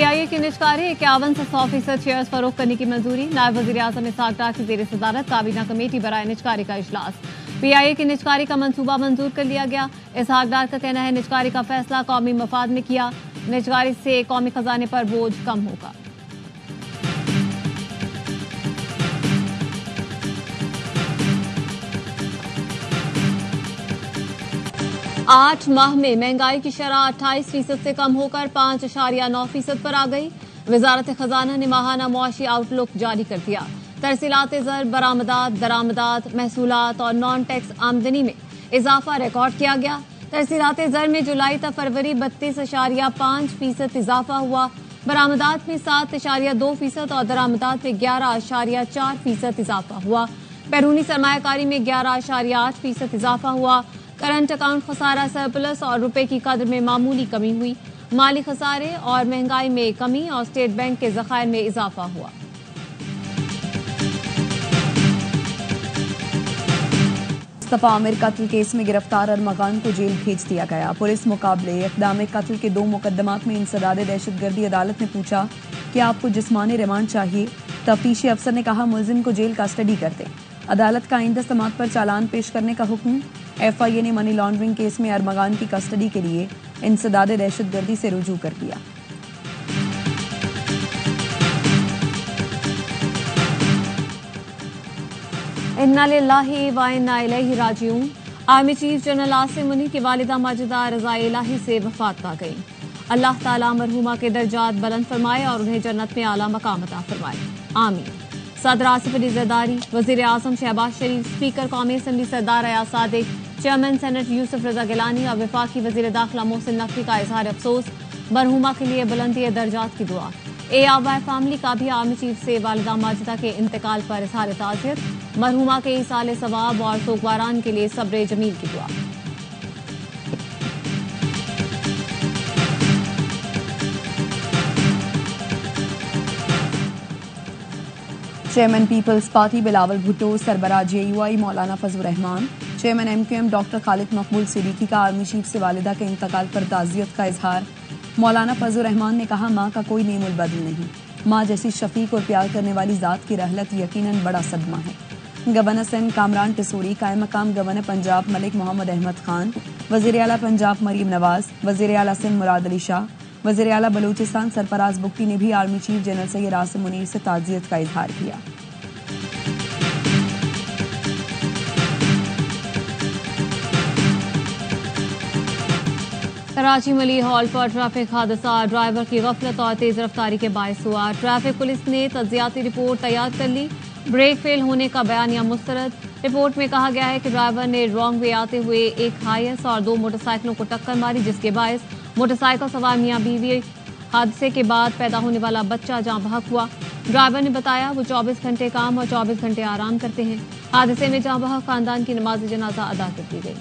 PIA की निजकारी 51 से 100% shares फरोख्त करने की मंजूरी। नायब वज़ीर-ए-आज़म इसहाक डार की ज़ेर सदारत काबीना कमेटी बराए निजकारी का इजलास। पीआईए की निजकारी का मंसूबा मंजूर कर लिया गया। इसहाक डार का कहना है निजकारी का फैसला कौमी मफाद में किया। निजकारी से कौमी खजाने पर बोझ कम होगा। 8 माह में महंगाई की शरह 28% से कम होकर 5.9% पर आ गई। वजारत खजाना ने माहाना मुआशी आउटलुक जारी कर दिया। तरसीलात ज़र, बरामदात, दरामदात, महसूलात और नॉन टैक्स आमदनी में इजाफा रिकॉर्ड किया गया। तरसीलात ज़र में जुलाई तक फरवरी 32.5% इजाफा हुआ। बरामदात में 7.2% और दरामदात में 11.4% इजाफा हुआ। बैरूनी सरमायाकारी में 11.8% इजाफा हुआ। करंट अकाउंट खसारा सरप्लस और रुपए की कदर में मामूली कमी हुई। माली खसारे और महंगाई में कमी और स्टेट बैंक के ज़खायर में इजाफा हुआ। मुस्तफा आमिर कत्ल केस में गिरफ्तार अरमगान को जेल भेज दिया गया। पुलिस मुकाबले इक़दाम कत्ल के 2 मुकदमात में इंसदाद दहशतगर्दी अदालत ने पूछा कि आपको जिस्मानी रिमांड चाहिए। तफ्तीशी अफसर ने कहा मुलजिम को जेल कस्टडी कर दें। अदालत का आइंदा समात पर चालान पेश करने का हुक्म। एफआईए ने मनी लॉन्ड्रिंग केस में अरमगान की कस्टडी के लिए इंसदाद दहशतगर्दी से रुजू कर लिया। इन्ना लिल्लाहि व इन्ना इलैहि राजिऊन। आर्मी चीफ जनरल आसिम मुनी की वालिदा माजिदा रज़ाए इलाही से वफात पा गई। अल्लाह ताला मरहूमा के दर्जात बुलंद फरमाए और उन्हें जन्नत में आला मकाम अता फरमाए, आमीन। सदर आसिफ अली ज़रदारी, वज़ीर आज़म शहबाज शरीफ, स्पीकर कौमी असम्बली सरदार अयाज सादिक, चेयरमैन सेनेट यूसुफ रजा गिलानी और वफाकी वज़ीर दाखिला मोहसिन नकवी का इजहार अफसोस। मरहूमा के लिए बुलंदी दर्जात की दुआ। ARY फैमिली का भी आर्मी चीफ से वालिदा माजिदा के इंतकाल पर इजहार ताज़ियत। मरहूमा के ईसाले सवाब और सोगवारान के लिए सब्र जमील की दुआ। चेयरमैन पीपल्स पार्टी बिलावल भुट्टो, सरबराह JUI Maulana Fazal Rehman, chairman MQM doctor Khalid Maqbool Siddiqui का आर्मी चीफ से वालिदा के इंतकाल पर ताज़ियत का इजहार। मौलाना फजल रहमान ने कहा माँ का कोई नेमुल बदल नहीं। माँ जैसी शफीक और प्यार करने वाली ज़ात की रहलत यकीनन बड़ा सदमा है। गवर्नर सिंध कामरान टिसोरी, कायम मकाम गवर्नर पंजाब मलिक मोहम्मद अहमद खान, वज़ीर आला पंजाब मरीम नवाज, वज़ीर आला सिंध मुराद अली शाह, वज़ीर आला बलूचिस्तान सरफराज बुक्टी ने भी army chief general Syed Asim Munir से ताज़ियत का इजहार किया। कराची मली हॉल पर ट्रैफिक हादसा ड्राइवर की गफलत और तेज रफ्तारी के बायस हुआ। ट्रैफिक पुलिस ने तज्जियाती रिपोर्ट तैयार कर ली। ब्रेक फेल होने का बयानिया मुस्तरद। रिपोर्ट में कहा गया है कि ड्राइवर ने रॉन्ग वे आते हुए एक हाइस और 2 मोटरसाइकिलों को टक्कर मारी, जिसके बायस मोटरसाइकिल सवार मियां बीवी हादसे के बाद पैदा होने वाला बच्चा जहां बहक हुआ। ड्राइवर ने बताया वो 24 घंटे काम और 24 घंटे आराम करते हैं। हादसे में जहां बहक खानदान की नमाज जनाजा अदा कर दी गई।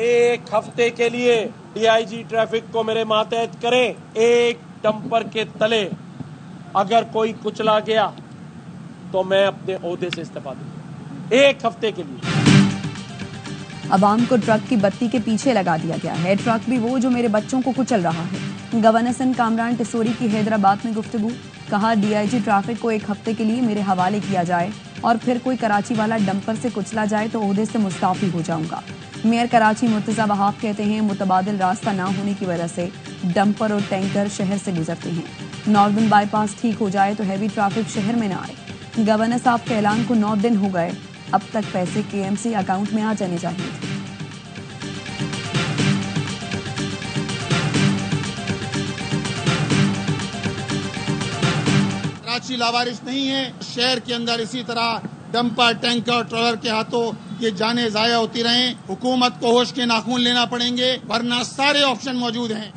एक हफ्ते के लिए DIG ट्रैफिक को मेरे मातहत करें। एक डंपर के तले अगर कोई कुचला गया तो मैं अपने ओहदे से इस्तीफा दूंगा। एक हफ्ते के लिए। अवाम को ट्रक की बत्ती के पीछे लगा दिया गया है। ट्रक भी वो जो मेरे बच्चों को कुचल रहा है। गवर्नर सिंध कामरान टिसोरी की हैदराबाद में गुफ्तगू। कहा DIG ट्रैफिक को एक हफ्ते के लिए मेरे हवाले किया जाए और फिर कोई कराची वाला डंपर से कुचला जाए तो ओहदे से मुस्ताफी हो जाऊंगा। मेयर कराची मुर्तजा वहाब कहते हैं मुतबादिल रास्ता ना होने की वजह से डंपर और टैंकर शहर से गुजरते हैं। नॉर्दर्न बाईपास ठीक हो जाए तो हैवी ट्रैफिक शहर में ना आए। गवर्नर साहब के ऐलान को 9 दिन हो गए, अब तक पैसे KMC अकाउंट में आ जाने चाहिए थे। कराची लावारिस नहीं है। शहर के अंदर इसी तरह डंपर, टैंकर, ट्रॉलर के हाथों ये जाने जाया होती रहें। हुकूमत को होश के नाखून लेना पड़ेंगे, वरना सारे ऑप्शन मौजूद हैं।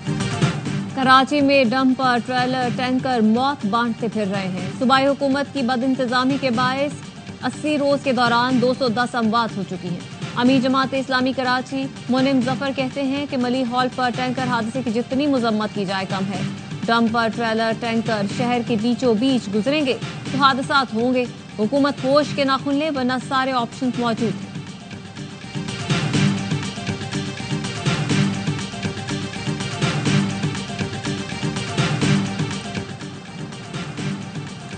कराची में डंपर, ट्रेलर, टैंकर मौत बांटते फिर रहे हैं। सूबाई हुकूमत की बदइंतजामी के बायस 80 रोज के दौरान 210 अमवात हो चुकी हैं। अमीर जमात इस्लामी कराची मुनिम जफर कहते हैं कि मली हॉल पर टैंकर हादसे की जितनी मजम्मत की जाए कम है। डंपर, ट्रेलर, टैंकर शहर के बीचों बीच गुजरेंगे तो हादसात होंगे। हुकूमत होश के नाखून ले, वरना सारे ऑप्शन मौजूद हैं।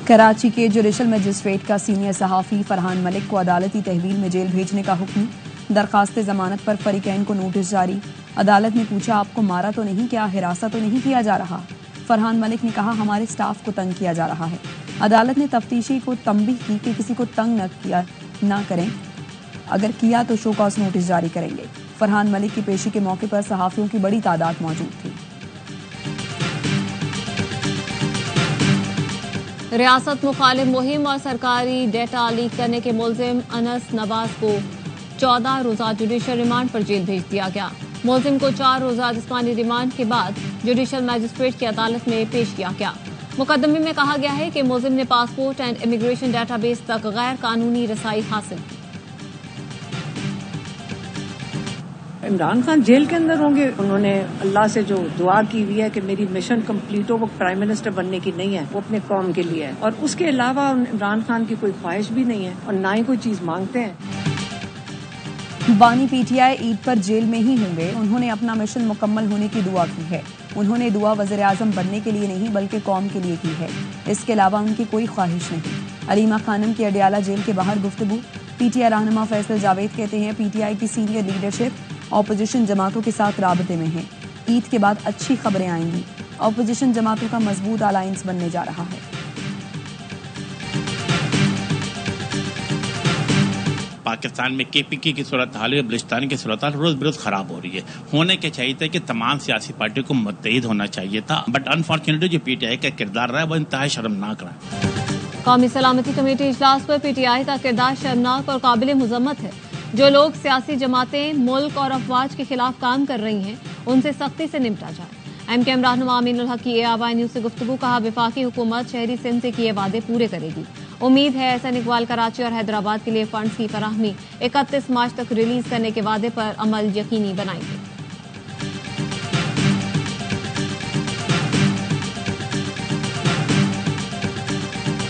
कराची के जुडिशल मजिस्ट्रेट का सीनियर सहाफ़ी फरहान मलिक को अदालती तहवील में जेल भेजने का हुक्म। दरखास्त जमानत पर फरीकैन को नोटिस जारी। अदालत ने पूछा, आपको मारा तो नहीं, क्या हिरासत तो नहीं किया जा रहा? फरहान मलिक ने कहा, हमारे स्टाफ को तंग किया जा रहा है। अदालत ने तफ्तीशी को तंबीह की कि किसी को तंग न करें, अगर किया तो शो कॉज नोटिस जारी करेंगे। फरहान मलिक की पेशी के मौके पर सहाफ़ियों की बड़ी तादाद मौजूद थी। रियासत मुखालिफ मुहिम और सरकारी डेटा लीक करने के मुलजिम अनस नवाज को 14 रोजा जुडिशल रिमांड पर जेल भेज दिया गया। मुलजिम को 4 रोजा जिस्मानी रिमांड के बाद जुडिशल मजिस्ट्रेट की अदालत में पेश किया गया। मुकदमे में कहा गया है कि मुलजिम ने पासपोर्ट एंड इमिग्रेशन डेटाबेस तक गैर कानूनी रसाई हासिल की। इमरान खान जेल के अंदर होंगे। उन्होंने अल्लाह से जो दुआ की हुई है कि मेरी मिशन कंप्लीट हो, वो प्राइम मिनिस्टर बनने की नहीं है, वो अपने कौम के लिए है, और उसके अलावा इमरान खान की कोई ख्वाहिश भी नहीं है और ना ही कोई चीज मांगते हैं। बानी पीटीआई ईद पर जेल में ही होंगे। उन्होंने अपना मिशन मुकम्मल होने की दुआ की है। उन्होंने दुआ वज़ीर आज़म बनने के लिए नहीं बल्कि कौम के लिए की है। इसके अलावा उनकी कोई ख्वाहिश नहीं। अलीमा खानम की अडियाला जेल के बाहर गुफ्तगू। पीटीआई रहनुमा फैसल जावेद कहते हैं, पीटीआई की सीनियर लीडरशिप ऑपोजिशन जमातों के साथ राबते में है। ईद के बाद अच्छी खबरें आएंगी। ऑपोजिशन जमातों का मजबूत अलायंस बनने जा रहा है। पाकिस्तान में केपीके की सूरत हाल है, बलूचिस्तान की सूरत हाल रोज बरोज खराब हो रही है। होने के चाहिए था कि तमाम सियासी पार्टियों को मुत्तहिद होना चाहिए था, बट अनफॉर्चुनेटली जो पीटीआई का किरदार रहा है वो इंतहाई शर्मनाक रहा है। कौमी सलामती कमेटी इजलास पर पीटीआई का किरदार शर्मनाक और काबिल मुजम्मत है। जो लोग सियासी जमातें मुल्क और अफवाज के खिलाफ काम कर रही हैं, उनसे सख्ती से निपटा जाए। एमकेएम रहनुमा अमीनुल हक की ARY न्यूज से गुफ्तगू। कहा, वफाकी हुकूमत शहरी सिंध से किए वादे पूरे करेगी। उम्मीद है एहसन इकबाल कराची और हैदराबाद के लिए फंड्स की फराहमी 31 मार्च तक रिलीज करने के वादे पर अमल यकीनी बनाएंगे।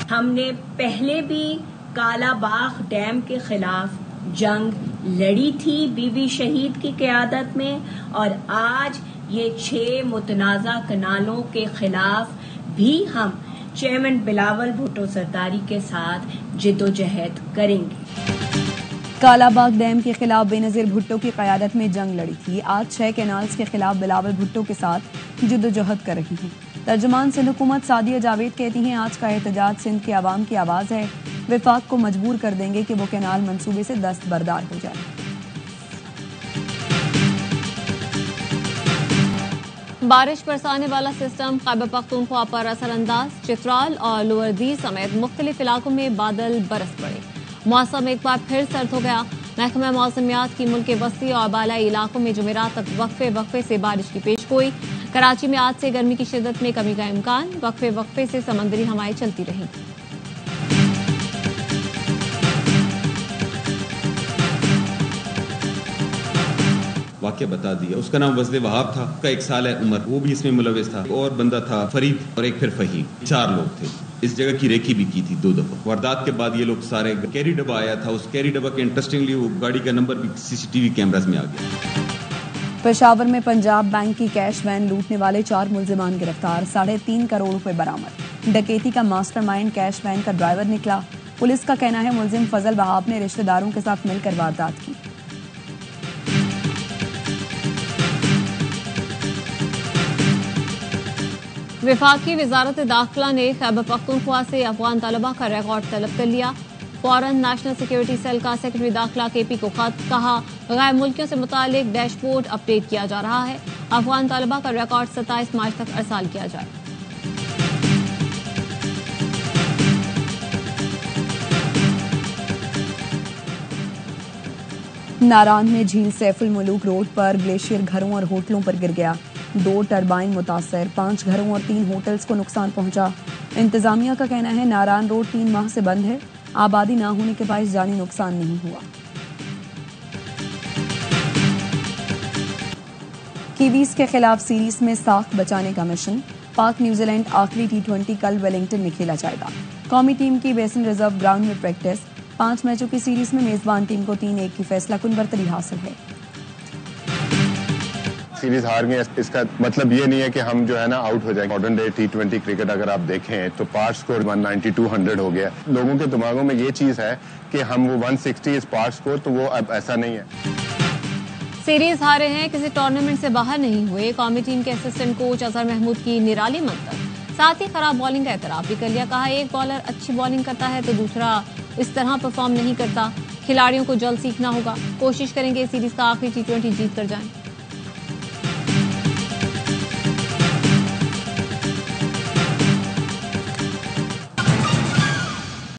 हमने पहले भी कालाबाग डैम के खिलाफ जंग लड़ी थी बीबी शहीद की क़यादत में, और आज ये 6 मुतनाज़ा कनालों के खिलाफ भी हम चेयरमैन बिलावल भुट्टो सरदारी के साथ जिद्दोजहद करेंगे। कालाबाग डैम के खिलाफ बेनजीर भुट्टो की क़यादत में जंग लड़ी थी। आज 6 कैनाल्स के खिलाफ बिलावल भुट्टो के साथ जिद्दोजहद कर रही हैं। तर्जुमान सिंध हुकूमत सादिया जावेद कहती हैं, आज का एहतजाज सिंध के अवाम की आवाज़ है। विफाक को मजबूर कर देंगे कि वो कैनाल मंसूबे से दस्तबरदार हो जाए। बारिश बरसाने वाला सिस्टम खैबर पख्तूनख्वा पर असरअंदाज। चित्राल और लोअर दीर समेत मुख्तलिफ इलाकों में बादल बरस पड़े। मौसम एक बार फिर सर्द हो गया। महकमा मौसमियात की मुल्क के वस्ती और बालाई इलाकों में जुमेरात तक वक्फे से बारिश की पेशगोई। कराची में आज से गर्मी की शिद्दत में कमी का इम्कान। वक्फे से समंदरी हवाएं चलती रही। वाक़या बता दिया। उसका नाम वज़ले वहाब था, उसका 1 साल है उम्र, वो भी इसमें मुलविस था। और बंदा था फरीद और एक फिर फहीम, 4 लोग थे। इस जगह की रेकी भी की थी 2 दफा। वारदात के बाद ये लोग सारे, कैरी डब्बा आया था, उस कैरी डब्बा के इंटरेस्टिंगली वो गाड़ी का नंबर भी CCTV कैमरास में आ गया। पेशावर में पंजाब बैंक की कैश वैन लूटने वाले 4 मुल्जिमान गिरफ्तार। 3.5 करोड़ रुपए बरामद। डकैती का मास्टरमाइंड कैश वैन का ड्राइवर निकला। पुलिस का कहना है मुल्जिम फजल वहाब ने रिश्तेदारों के साथ मिलकर वारदात की। वफाकी वजारत दाखिला ने खैबर पख्तूनख्वा से अफगान तलबा का रिकॉर्ड तलब कर लिया। फौरन नेशनल सिक्योरिटी सेल का सेक्रेटरी दाखिला KP को खत। कहा, गैर मुल्कियों से मुतालिक डैशबोर्ड अपडेट किया जा रहा है। अफगान तलबा का रिकॉर्ड 27 मार्च तक अरसाल किया जाए। नारान में झील सैफुल मुलूक रोड पर ग्लेशियर घरों और होटलों पर गिर गया। 2 टरबाइन मुतासर, 5 घरों और 3 होटल्स को नुकसान पहुंचा। इंतजामिया का कहना है नारान रोड 3 माह से बंद है। आबादी ना होने के बायस जानी नुकसान नहीं हुआ। कीवीज के खिलाफ सीरीज में साख बचाने का मिशन। पाक न्यूजीलैंड आखिरी T20 कल वेलिंगटन में खेला जाएगा। कौमी टीम की बेसिन रिजर्व ग्राउंड में प्रैक्टिस। 5 मैचों की सीरीज में मेजबान टीम को 3-1 की फैसलाकुन बरतरी हासिल है। सीरीज हार गए इसका मतलब ये नहीं है कि हम जो है ना आउट हो जाएंगे। मॉडर्न डे T20 क्रिकेट अगर आप देखें तो पार स्कोर 190-200 हो गया। लोगों के दिमागों में ये चीज है कि हम वो 160 इस पार स्कोर, तो वो अब ऐसा नहीं है। सीरीज हारे हैं, किसी टूर्नामेंट से बाहर नहीं हुए। कौमी टीम के असिस्टेंट कोच अजहर महमूद की निराली मंतक। साथ ही खराब बॉलिंग का एतराफ भी कर लिया। कहा एक बॉलर अच्छी बॉलिंग करता है तो दूसरा इस तरह परफॉर्म नहीं करता। खिलाड़ियों को जल्द सीखना होगा। कोशिश करेंगे इस सीरीज का आखिरी T20 जीत कर जाएं।